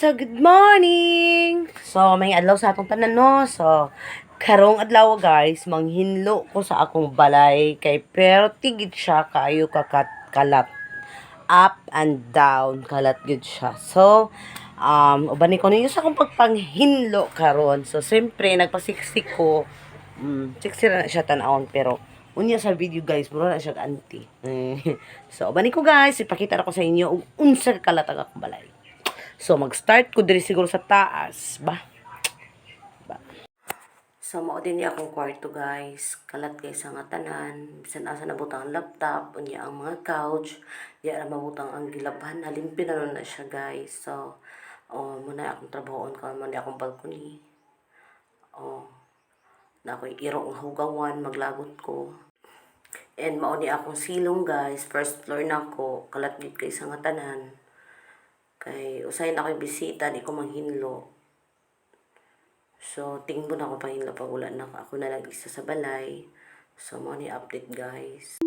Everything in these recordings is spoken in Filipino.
So, good morning! So, may adlaw sa atong tanan, no? So, karong adlaw, guys, manghinlo ko sa akong balay kay pero tigid siya kaayo kalat. Up and down, kalat gid siya. So, ubani ko ninyo sa akong pagpanghinlo karon. So, siyempre, nagpasiksik ko. Siksik na siya tanawon, pero unya sa video, guys, mura na siya auntie. So, ubani ko, guys, ipakita na ko sa inyo kung unsa kalat ang akong balay. So, mag-start ko diri siguro sa taas. So, mao din niya akong kwarto, guys. Kalat kay sa nga tanan. Bisan asa nabutang ang laptop, unya ang mga couch. Diya na mabutang ang gilabhan. Halimpin na nun na siya, guys. So, muna akong trabahoon ka. Muna akong balcony. Na ako'y irong hugawan, maglagot ko. And mao ni akong silong, guys. First floor na ako. Kalat gid kay sa nga tanan. Kay usahay na ako'y bisita, di ko manghinlo. So, tingbo na ako panghinlo pag wala na ako na lang isa sa balay. So, mo ni update, guys.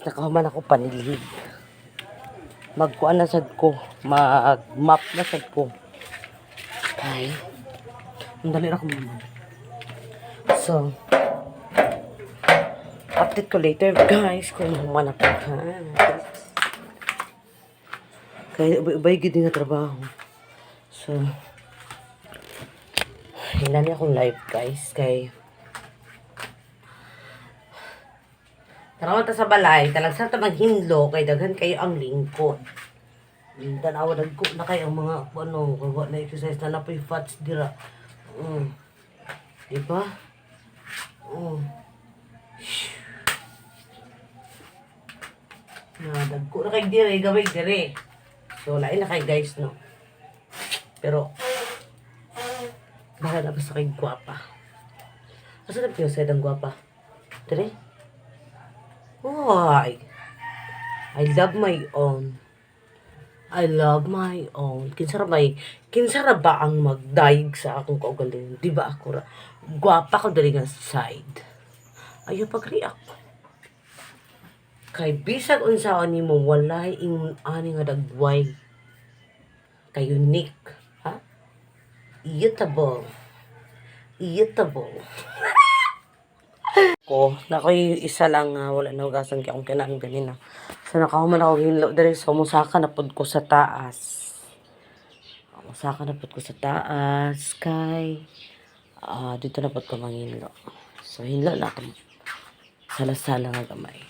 Nakahuman ako panilhig. Magkuan na sad ko. Mag-map na sad ko. Okay. Ang dali na ko naman. So, update ko later, guys, kung human ako. Kaya ubay gid nga trabaho. So, hinani akong live, guys, kay tanawan ta sa balay, talagsa ta maghinlo kay daghan kayo ang lingkod. Tanawa dagko na kayo ang mga ano, kung na exercise na napoy fats dira. Di ba? Na dagko na kay dire, gaway dire. So lain na kay guys, no. Pero baka na ba sa kay gwapa. Asa na piyo sa dang gwapa? Dire? Why? I love my own. I love my own. Kinsa ra ba ang magdaig sa akong kaugalingon? Di ba ako ra? Gwapa ko dali nga side. Ayaw pag-react. Kay bisag unsaon nimo walay ingon ani nga dagway. Kay unique, ha? Iutable. Ko na ko'y isa lang wala na hugasan kaya akong kailangan ganina. So nakahuman ako hinlo dere, so musaka na pud ko sa taas. Kay dito na pud ko manghinlo. So hinlo na ako. Sala-sala nga gamay.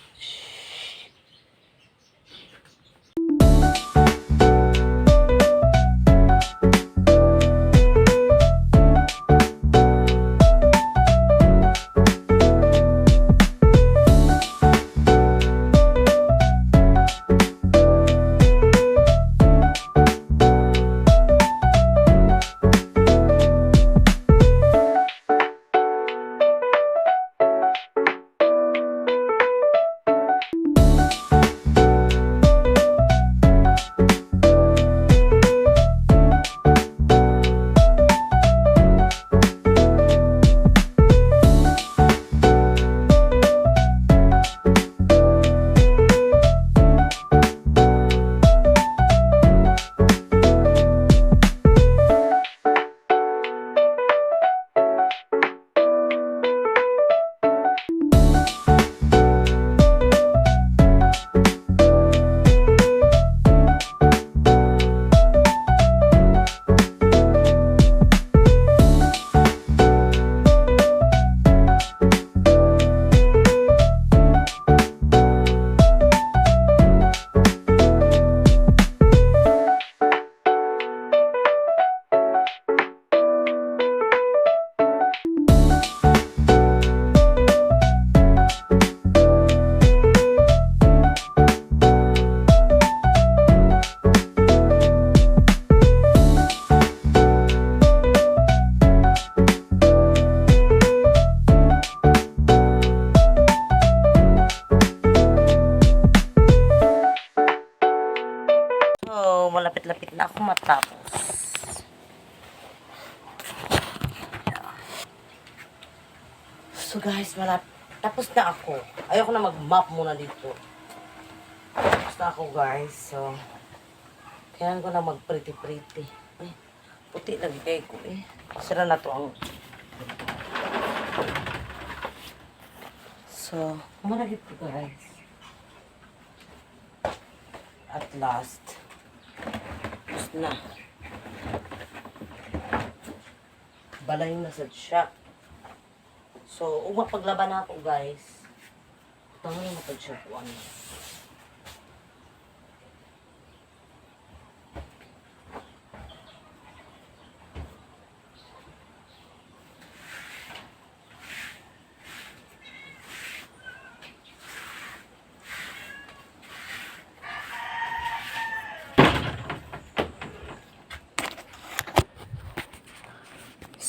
So guys, tapos na ako. Ayoko na mag-map muna dito. Tapos na ako guys. So, kailangan ko na mag-pretty-pretty. Ay, puti lagi kayo ko eh. Sira na to ang... So, muna dito guys. At last. Tapos na. Balay na sad siya. So, paglaban na ako guys. Tangan na matag siya po ano.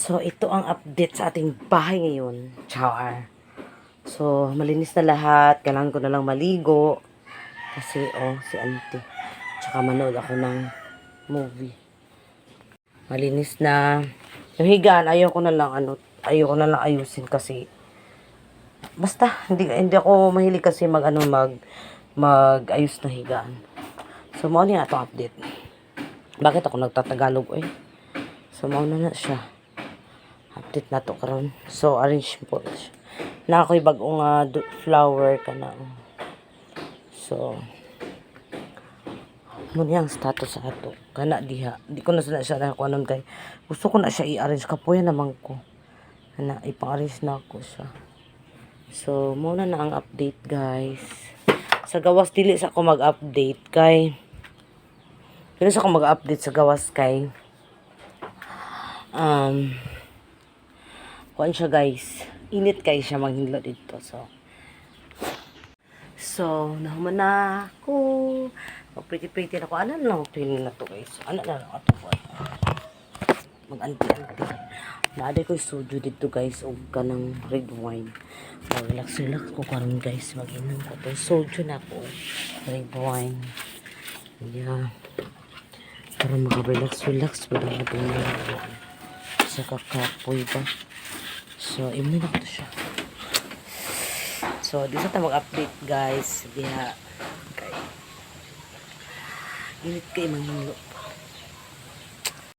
So, ito ang update sa ating bahay ngayon. Char. So, malinis na lahat. Kailangan ko na lang maligo. Kasi, si auntie. Tsaka manood ako ng movie. Malinis na. Yung higaan, ayoko na lang ayusin kasi basta, hindi ako mahilig kasi mag-ayos na higaan. So, mauna nga itong update. Bakit ako nagtatagalog eh? So, mauna na siya. Update na to karon. So, arrange po siya. Na ako'y bagong flower ka na. So, muna yung status sa ato. Kana diha. Di ko na siya nakuha nun kay. Gusto ko na siya i-arrange. Kapuya naman ko. Kana, ipang-arrange na ako siya. So, muna na ang update guys. Sa gawas, dili sa ako mag-update kay. Dili sa ako mag-update sa gawas kay. Kuan siya guys. Init kay siya manghinlo dito. So, nahuman na ako. Pretty na ako. Ano na lang ito na to guys. Ano na lang ito po. Mag-anti-anti. Naaday ko yung soju dito guys. O ka ng red wine. Mag-relax ko karon guys. Mag-inom ko ito. Soju na ako. Red wine. Yeah. Para mag-relax ba na ito sa kakapoy ba. So, imunin ako to siya. So, di sa mag-update guys. Diha. Okay. Init kayo manghinlo.